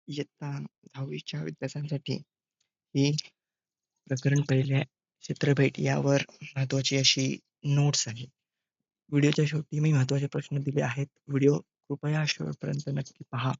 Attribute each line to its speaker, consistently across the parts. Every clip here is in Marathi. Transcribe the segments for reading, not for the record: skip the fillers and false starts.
Speaker 1: इयत्ता 10वीच्या विद्यार्थ्यांसाठी ही प्रकरण पहिले चित्रभेट यावर महत्त्वाची अशी नोट्स आहे. व्हिडिओच्या शेवटी मी महत्त्वाचे प्रश्न दिले आहेत. व्हिडिओ कृपया शेवटपर्यंत नक्की पहा.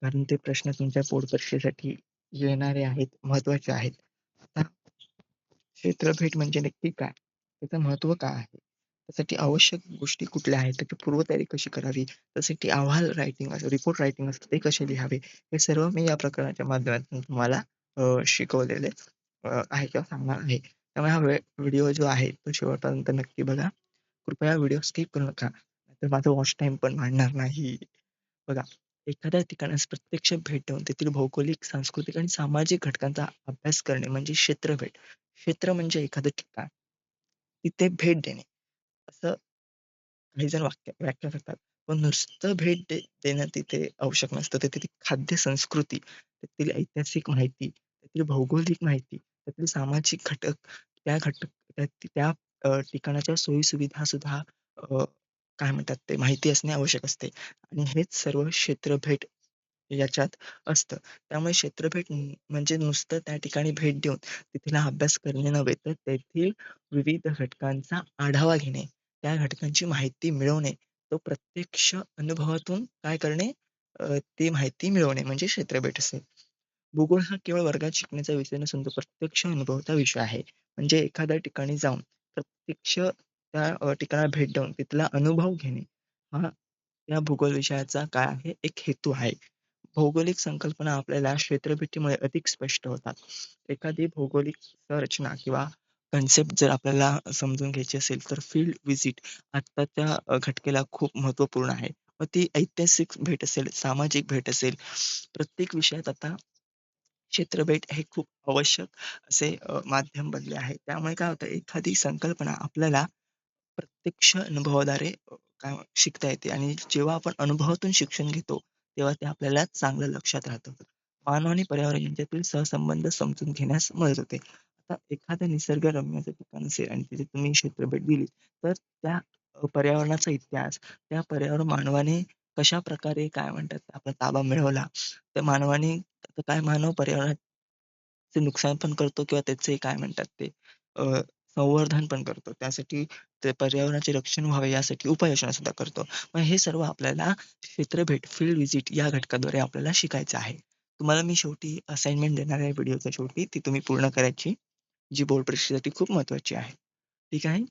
Speaker 1: कारण ते प्रश्न तुमच्या पोटपरीक्षेसाठी येणारे आहेत, महत्त्वाचे आहेत. आता क्षेत्रफेट म्हणजे नक्की काय? त्याचं महत्त्व काय आहे? त्यासाठी आवश्यक गोष्टी कुठल्या आहेत? त्याची पूर्वतयारी कशी करावी? त्यासाठी अहवाल रायटिंग असं रिपोर्ट रायटिंग असतं ते कसे लिहावे? हे सर्व मी या प्रकरणाच्या माध्यमातून तुम्हाला शिकवलेले आहे किंवा सांगणार आहे. त्यामुळे हा व्हिडिओ जो आहे तो शेवटपर्यंत नक्की बघा. कृपया व्हिडिओ स्किप करू नका. नाहीतर माझं वॉच टाईम पण वाढणार नाही. बघा, एखाद्या ठिकाणास प्रत्यक्ष भेट देऊन तेथील भौगोलिक, सांस्कृतिक आणि सामाजिक घटकांचा अभ्यास करणे म्हणजे क्षेत्रभेट. क्षेत्र म्हणजे एखादं ठिकाण. तिथे भेट देणे. असं काही जण व्याख्या करतात. पण नुसतं देणं तिथे आवश्यक नसतं. तर तिथे खाद्य संस्कृती, तेथील ऐतिहासिक माहिती, तेथील भौगोलिक माहिती, तेथील सामाजिक घटक, त्या घटक त्या त्या ठिकाणाच्या सोयी-सुविधा सुद्धा काय म्हणतात ते माहिती असणे आवश्यक असते. आणि हेच सर्व क्षेत्रभेट याच्यात असतं. त्यामुळे क्षेत्रभेट म्हणजे नुसतं त्या ठिकाणी भेट देऊन तिथला अभ्यास करणे नव्हे, तर तेथील विविध घटकांचा आढावा घेणे, त्या घटकांची माहिती मिळवणे, तो प्रत्यक्ष अनुभवातून काय करणे ती माहिती मिळवणे म्हणजे क्षेत्रभेट असेल. भूगोल हा केवळ वर्गात शिकण्याचा विषय नसून तो प्रत्यक्ष अनुभवाचा विषय आहे. म्हणजे एखाद्या ठिकाणी जाऊन प्रत्यक्ष त्या ठिकाणाला भेट देऊन तिथला अनुभव घेणे, हा या भूगोल विषयाचा काय आहे, एक हेतू आहे. भौगोलिक संकल्पना आपल्याला क्षेत्रफितीमुळे अधिक स्पष्ट होतात. एखादी भौगोलिक संरचना किंवा कन्सेप्ट जर आपल्याला समजून घ्यायची असेल, तर फील्ड व्हिजिट आत्ताच्या घटकेला खूप महत्त्वपूर्ण आहे. मग ती ऐतिहासिक भेट असेल, सामाजिक भेट असेल, प्रत्येक विषयात आता क्षेत्रभेट हे खूप आवश्यक असे माध्यम बनले आहे. त्यामुळे काय होतं, एखादी संकल्पना आपल्याला प्रत्यक्ष अनुभवाद्वारे काय शिकता येते आणि जेव्हा आपण अनुभवातून शिक्षण घेतो, तेव्हा ते आपल्याला चांगलं लक्षात राहतं. मानव आणि पर्यावरण यांच्यातील सहसंबंध समजून घेण्यास मदत होते. आता एखाद्या निसर्गरम्य जर ठिकाण असेल आणि तिथे तुम्ही क्षेत्रभेट दिली, तर त्या पर्यावरणाचा इतिहास, त्या पर्यावरण मानवाने कशाप्रकारे काय म्हणतात आपला ताबा मिळवला, त्या मानवाने आता काय मानव पर्यावरणाचे नुकसान पण करतो किंवा त्याचे काय म्हणतात ते अ, संवर्धन पण करतो. त्यासाठी ते पर्यावरणाचे रक्षण व्हावे यासाठी उपाययोजना सुद्धा करतो. मग हे सर्व आपल्याला क्षेत्रभेट, फील्ड व्हिजिट या घटकाद्वारे आपल्याला शिकायचं आहे. तुम्हाला मी शेवटी असाइनमेंट देणार आहे व्हिडिओच्या शेवटी, ती तुम्ही पूर्ण करायची, जी बोर्ड परीक्षेसाठी खूप महत्त्वाची आहे. ठीक आहे?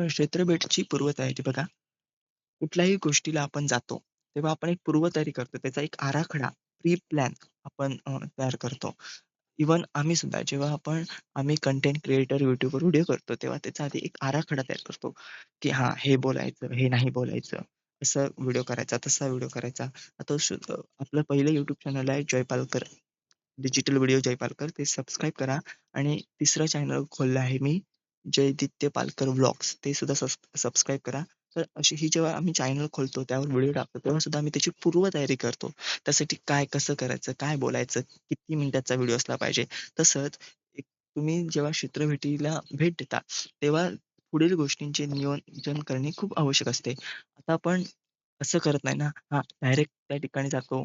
Speaker 1: क्षेत्रभेटची पूर्वतयारी बघा, कुठल्याही गोष्टीला आपण जातो, तेव्हा आपण एक पूर्वतयारी करतो. त्याचा एक आराखडा, प्री प्लॅन आपण तयार करतो. इव्हन आम्ही सुद्धा जेव्हा आम्ही कंटेंट क्रिएटर YouTubeवर व्हिडिओ करतो, तेव्हा त्याचा आधी एक आराखडा तयार करतो, की हां, हे बोलायचं, हे नाही बोलायचं, असा व्हिडिओ करायचा, तसा व्हिडिओ करायचा. आता आपलं पहिलं YouTube चॅनल आहे जयपालकर, डिजिटल व्हिडिओ जयपालकर. ते सबस्क्राईब करा आणि तिसरं चॅनल खोललं आहे मी, जयदित्य पालकर व्लॉग्स. ते सुद्धा सबस्क्राईब करा. तर अशी ही जेव्हा आम्ही चॅनल खोलतो, त्यावर व्हिडिओ टाकतो, तेव्हा सुद्धा आम्ही त्याची पूर्वतयारी करतो. त्यासाठी काय, कसं करायचं, काय बोलायचं, किती मिनिटाचा व्हिडिओ असला पाहिजे. तसंच एक तुम्ही जेव्हा क्षेत्रभेटीला भेट देता, तेव्हा पुढील गोष्टींचे नियोजन करणे खूप आवश्यक असते. आता आपण असं करत नाही ना, हां, डायरेक्ट त्या ठिकाणी जातो,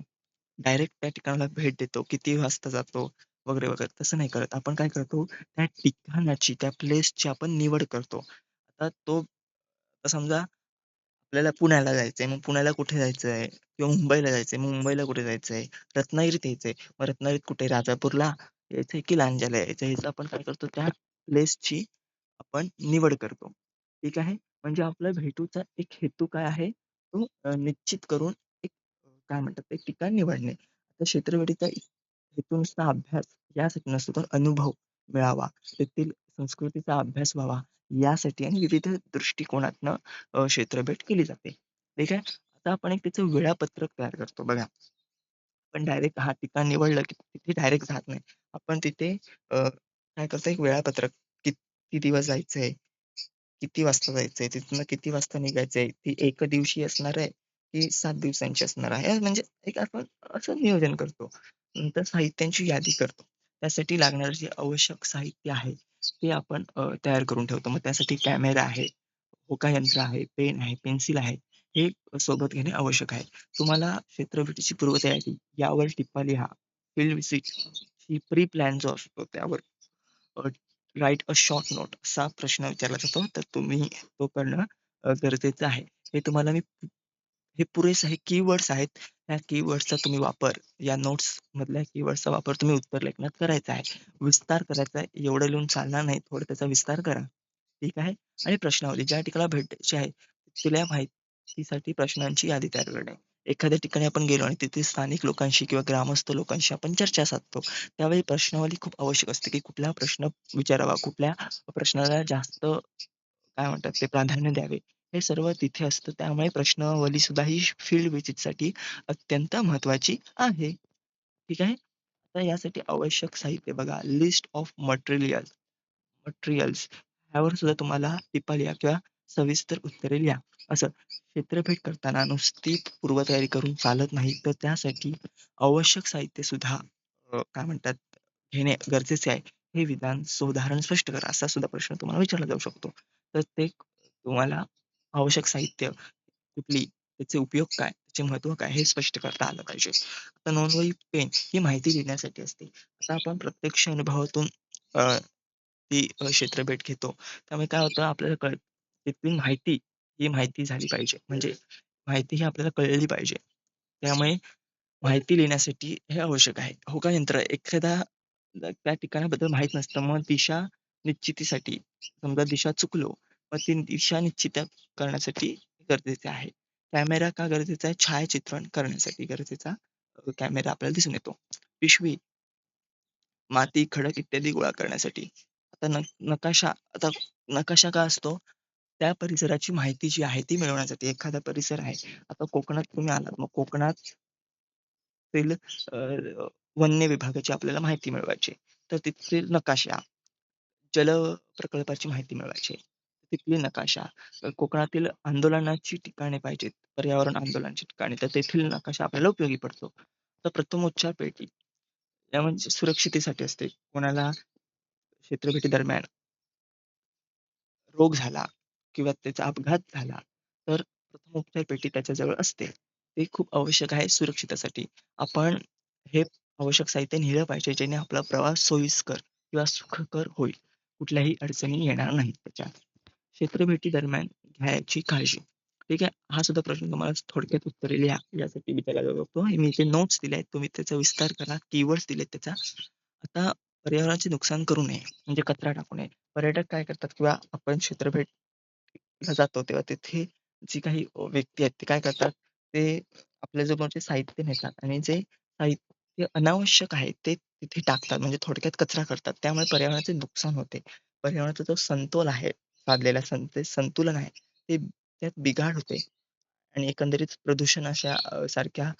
Speaker 1: डायरेक्ट त्या ठिकाणाला भेट देतो, किती वाजता जातो वगैरे, वगैरे. तसं नाही करत. आपण काय करतो, त्या ठिकाणाची, त्या प्लेसची आपण निवड करतो. आता आता समजा आपल्याला पुण्याला जायचंय, मग पुण्याला कुठे जायचंय? किंवा मुंबईला जायचंय, मग मुंबईला कुठे जायचंय? रत्नागिरीत यायचंय, मग रत्नागिरीत कुठे? राजापूरला यायचंय की लांजाला यायचंय? ह्याचं आपण काय करतो, त्या प्लेसची आपण निवड करतो. ठीक आहे. म्हणजे आपल्या भेटूचा एक हेतू काय आहे, तो निश्चित करून एक काय म्हणतात एक ठिकाण निवडणे. आता क्षेत्रवेढीचा हेतू नुसता अभ्यास यासाठी नसतो, तर अनुभव मिळावा, तेथील संस्कृतीचा अभ्यास व्हावा यासाठी आणि विविध दृष्टिकोनातनं क्षेत्रभेट केली जाते. ठीक आहे. आता आपण एक त्याचं वेळापत्रक तयार करतो बघा. आपण डायरेक्ट हा ठिकाण निवडलं की तिथे डायरेक्ट जात नाही. आपण तिथे काय करतो एक वेळापत्रक किती दिवस जायचंय, किती वाजता जायचंय, तिथनं किती वाजता निघायचंय, ती एकदिवशी असणार आहे की 7 दिवसांची असणार आहे. म्हणजे एक आपण असं नियोजन करतो. नंतर साहित्यांची यादी करतो. त्यासाठी लागणारं जे आवश्यक साहित्य आहे, ते आपण तयार करून ठेवतो. मग त्यासाठी कॅमेरा आहे, होकायंत्र आहे, पेन आहे, पेन्सिल आहे. हे सोबत घेणे आवश्यक आहे. तुम्हाला क्षेत्रभेटीची पूर्वतयारी यावर टिप्पा लिहा. फील्ड व्हिजिट ही प्री प्लॅन जो असतो त्यावर राईट अ शॉर्ट नोट असा प्रश्न विचारला जातो. तर तुम्ही तो करणं गरजेचं आहे. हे तुम्हाला मी हे पुरेसे आहे. कीवर्ड्स आहेत. त्या कीवर्ड्सचा तुम्ही वापर या नोट्स मधल्या कीवर्ड्सचा वापर तुम्ही उत्तर लेखनात करायचा आहे. विस्तार करायचा आहे. एवढं लिहून चालणार नाही. थोडं त्याचा विस्तार करा. ठीक आहे. आणि प्रश्नावली ज्या ठिकाणी भेट द्यायची आहे तिथल्या माहितीसाठी प्रश्नांची यादी तयार करणे. एखाद्या ठिकाणी आपण गेलो आणि तिथे स्थानिक लोकांशी किंवा ग्रामस्थ लोकांशी आपण चर्चा साधतो. त्यावेळी प्रश्नावली खूप आवश्यक असते, की कुठला प्रश्न विचारावा, कुठल्या प्रश्नाला जास्त काय म्हणतात ते प्राधान्य द्यावे. हे सर्व तिथे असतं. त्यामुळे प्रश्नावली सुद्धा ही फील्ड व्हिजिटसाठी अत्यंत महत्त्वाची आहे. ठीक आहे. आता यासाठी आवश्यक साहित्य बघा लिस्ट ऑफ मटेरियल्स ह्यावर सुद्धा तुम्हाला टिपा लिहा किंवा सविस्तर उत्तरे लिहा. असं क्षेत्रफेट करताना नुसती पूर्वतयारी करून चालत नाही, तर त्यासाठी आवश्यक साहित्य सुद्धा काय म्हणतात घेणे गरजेचे आहे. हे विधान उदाहरण स्पष्ट करा. असा सुद्धा प्रश्न तुम्हाला विचारला जाऊ शकतो. तर ते तुम्हाला आवश्यक साहित्य कुठली, त्याचे उपयोग काय, त्याचे महत्त्व काय हे स्पष्ट करता आलं पाहिजे. आता नोंदवही पेन ही माहिती लिहिण्यासाठी असते. आता आपण प्रत्यक्ष अनुभवातून अ, ती क्षेत्रभेट घेतो. त्यामुळे काय होतं आपल्याला तिथली माहिती ही माहिती झाली पाहिजे. म्हणजे माहिती ही आपल्याला कळली पाहिजे. त्यामुळे माहिती लिहिण्यासाठी हे आवश्यक आहे. होका यंत्र एखादा त्या ठिकाणाबद्दल माहीत नसतं. मग दिशा निश्चितीसाठी समजा दिशा चुकलो, मग ती दिशा निश्चित करण्यासाठी गरजेचे आहे. कॅमेरा का गरजेचा आहे? छायाचित्रण करण्यासाठी गरजेचा कॅमेरा आपल्याला दिसून येतो. पिशवी माती, खडक इत्यादी गोळा करण्यासाठी. आता नकाशा आता नकाशा का असतो? त्या परिसराची माहिती जी आहे ती मिळवण्यासाठी. एखादा परिसर आहे. आता कोकणात तुम्ही आलात, मग कोकणातील वन्य विभागाची आपल्याला माहिती मिळवायची तर तिथले नकाशा, जल प्रकल्पाची माहिती मिळवायची तिथली नकाशा, कोकणातील आंदोलनाची ठिकाणे पाहिजेत, पर्यावरण आंदोलनाची ठिकाणे, तर तेथील नकाशा आपल्याला उपयोगी पडतो. तर प्रथमोपचार पेटी या म्हणजे सुरक्षितेसाठी असते. कोणाला क्षेत्रभेटी दरम्यान रोग झाला किंवा त्याचा अपघात झाला, तर प्रथमोपचार पेटी त्याच्याजवळ असते. ते खूप आवश्यक आहे सुरक्षितेसाठी. आपण हे आवश्यक साहित्य नेलं पाहिजे, जेणे आपला प्रवास सोयीस्कर किंवा सुखकर होईल. कुठल्याही अडचणी येणार नाहीत त्याच्यात. क्षेत्रभेटी दरम्यान घ्यायची काळजी. ठीक आहे. हा सुद्धा प्रश्न तुम्हाला थोडक्यात उत्तरे लिहा यासाठी विचारला जाऊ शकतो. मी इथे नोट्स दिले आहेत. तुम्ही त्याचा विस्तार करा. कीवर्ड्स दिलेत त्याचा. आता पर्यावरणाचे नुकसान करू नये, म्हणजे कचरा टाकू नये. पर्यटक काय करतात किंवा आपण क्षेत्रभेटला जातो तेव्हा तिथे जी काही व्यक्ती आहेत ते काय करतात, ते आपल्याजवळचे साहित्य नेतात आणि जे साहित्य अनावश्यक आहे ते तिथे टाकतात. म्हणजे थोडक्यात कचरा करतात. त्यामुळे पर्यावरणाचे नुकसान होते. पर्यावरणाचा जो समतोल आहे, साधलेला ते संतुलन आहे, ते त्यात बिघाड होते आणि एकंदरीत प्रदूषण अशा सारख्या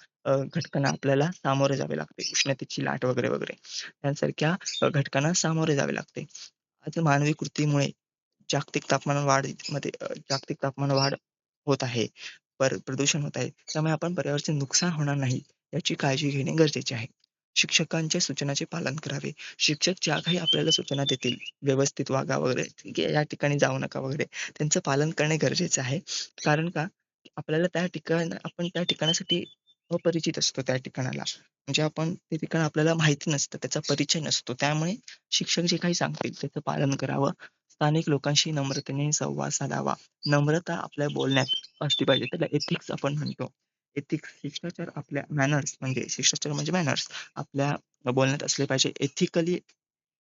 Speaker 1: घटकांना आपल्याला सामोरे जावे लागते. उष्णतेची लाट वगैरे, वगैरे यांसारख्या घटकांना सामोरे जावे लागते. आता मानवी कृतीमुळे जागतिक तापमान वाढ होत आहे. प्रदूषण होत आहे. त्यामुळे आपण पर्यावरणाचे नुकसान होणार नाही याची काळजी घेणे गरजेचे आहे. शिक्षकांच्या सूचनाचे पालन करावे. शिक्षक ज्या काही आपल्याला सूचना देतील, व्यवस्थित वागा वगैरे, ठीक आहे, या ठिकाणी जाऊ नका वगैरे, त्यांचं पालन करणे गरजेचं आहे. कारण का आपल्याला आपण त्या ठिकाणासाठी अपरिचित असतो त्या ठिकाणाला. म्हणजे आपण ते ठिकाण आपल्याला माहिती नसतं, त्याचा परिचय नसतो. त्यामुळे शिक्षक जे काही सांगतील त्याचं पालन करावं. स्थानिक लोकांशी नम्रतेने संवाद साधावा. नम्रता आपल्या बोलण्यात असली पाहिजे. त्याला एथिक्स आपण म्हणतो. एथिक्स शिष्टाचार आपल्या शिष्टाचार म्हणजे मॅनर्स आपल्या बोलण्यात असले पाहिजे.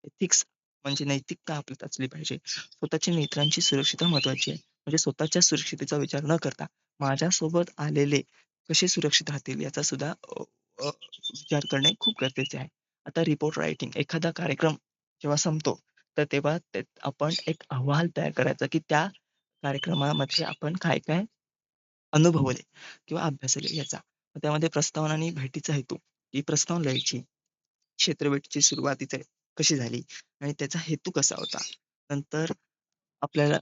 Speaker 1: एथिक्स म्हणजे नैतिकता आपल्यात असली पाहिजे. स्वतःच्या मित्रांची सुरक्षितता महत्त्वाची आहे. म्हणजे स्वतःच्या सुरक्षिततेचा विचार न करता माझ्यासोबत आलेले कसे सुरक्षित राहतील याचा सुद्धा विचार करणे खूप गरजेचे आहे. आता रिपोर्ट रायटिंग एखादा कार्यक्रम जेव्हा संपतो, तर तेव्हा आपण एक अहवाल तयार करायचा, की त्या कार्यक्रमामध्ये आपण काय-काय अनुभवले किंवा अभ्यासले याचा. त्यामध्ये प्रस्तावना आणि भेटीचा हेतू, ही प्रस्तावना लिहायची. क्षेत्रभेटीची सुरुवातीचे कशी झाली आणि त्याचा हेतू कसा होता. नंतर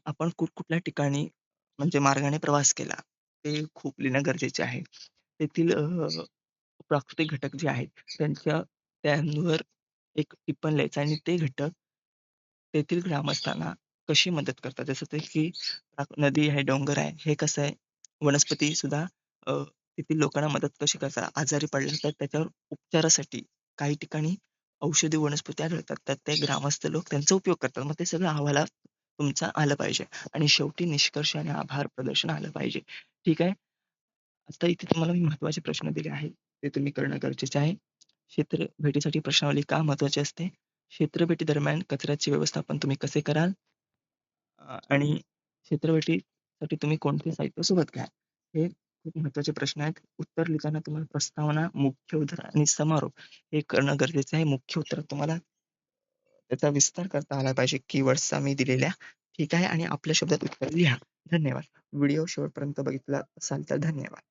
Speaker 1: आपण कुठल्या ठिकाणी म्हणजे मार्गाने प्रवास केला, ते खूप लिहिणं गरजेचे आहे. तेथील प्राकृतिक घटक जे आहेत त्यांवर एक टिप्पण लिहायचं आणि ते घटक तेथील ग्रामस्थांना कशी मदत करतात. जसं ते की नदी आहे, डोंगर आहे, हे कसं आहे वनस्पती सुद्धा तेथील लोकांना मदत कशी करतात. आजारी पडला तर त्याच्यावर उपचारासाठी काही ठिकाणी औषधी वनस्पती आढळतात. तर ते ग्रामस्थ लोक त्यांचा उपयोग करतात. मग ते सगळं अहवालात तुमचं आलं पाहिजे आणि शेवटी निष्कर्ष आणि आभार प्रदर्शन आलं पाहिजे. ठीक आहे. आता इथे तुम्हाला मी महत्त्वाचे प्रश्न दिले आहेत. ते तुम्ही करणं गरजेचं आहे. क्षेत्र भेटीसाठी प्रश्नावली का महत्त्वाची असते? क्षेत्र भेटी दरम्यान कचऱ्याचे व्यवस्थापन तुम्ही कसे कराल? आणि क्षेत्र भेटीसाठी तुम्ही कोणते साहित्य सोबत घ्याल? हे खूप महत्त्वाचे प्रश्न आहेत. उत्तर लिहिताना तुम्हाला प्रस्तावना, मुख्य उद्धरण आणि समारोप हे करणं गरजेचं आहे. मुख्य उत्तरात तुम्हाला त्याचा विस्तार करता आला पाहिजे कीवर्ड्सचा मी दिलेल्या. ठीक आहे आणि आपल्या शब्दात उत्तर लिहा. धन्यवाद. व्हिडिओ शेवटपर्यंत बघितला असाल तर धन्यवाद.